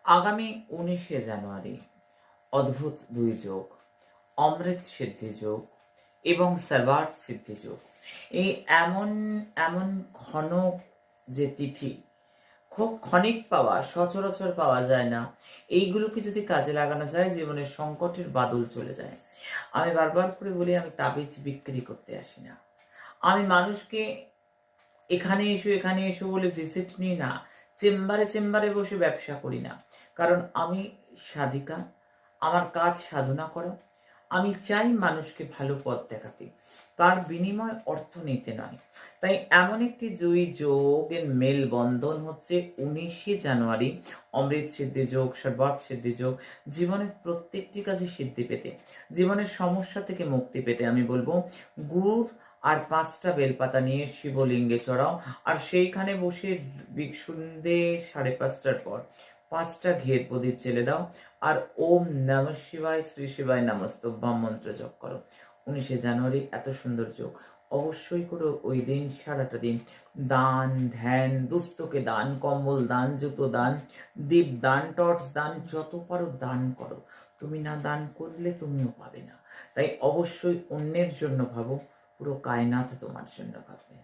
আগামী 19শে জানুয়ারি অদ্ভুত দুই যোগ, অমৃত সিদ্ধি যোগ এবং সর্বার্থ সিদ্ধি যোগ। এই এমন এমন ঘন যে তিথি, খুব ক্ষণিক পাওয়া, সচরাচর পাওয়া যায় না। এইগুলোকে যদি কাজে লাগানো যায়, জীবনের সংকটের বাদল চলে যায়। আমি বারবার করে বলি, আমি তাবিজ বিক্রি করতে আসি না। আমি মানুষকে এখানে এসো বলে ভিজিট নিই না। চেম্বারে চেম্বারে বসে ব্যবসা করি না। কারণ আমি সাধিকা, আমার কাজ সাধনা করা। আমি চাই মানুষকে ভালো পথ দেখাতে, তার বিনিময় অর্থ নিতে নয়। তাই এমন একটি দুই যোগের মেলবন্ধন হচ্ছে 19শে জানুয়ারি, অমৃত সিদ্ধি যোগ, সর্বার্থ সিদ্ধি যোগ। জীবনের প্রত্যেকটি কাজে সিদ্ধি পেতে, জীবনের সমস্যা থেকে মুক্তি পেতে আমি বলবো, গুড় আর 5টা বেলপাতা নিয়ে শিবলিঙ্গে চড়াও, আর সেইখানে বসে সন্ধ্যে 5:30টার পর 5টা ঘিয়ের প্রদীপ জেলে দাও, আর ওম নমঃ শিবায় শ্রী শিবায় নমস্তভ্যম মন্ত্র জপ করো। 19শে জানুয়ারি এত সুন্দর যোগ, অবশ্যই করো। ওই দিন সারাটা দিন দান, ধ্যান, দুস্থকে দান, কম্বল দান, জুতো দান, দীপ দান, টর্চ দান, যত পারো দান করো। তুমি না দান করলে তুমিও পাবে না। তাই অবশ্যই অন্যের জন্য ভাবো, পুরো কায়নাত তোমার জন্য ভাববে।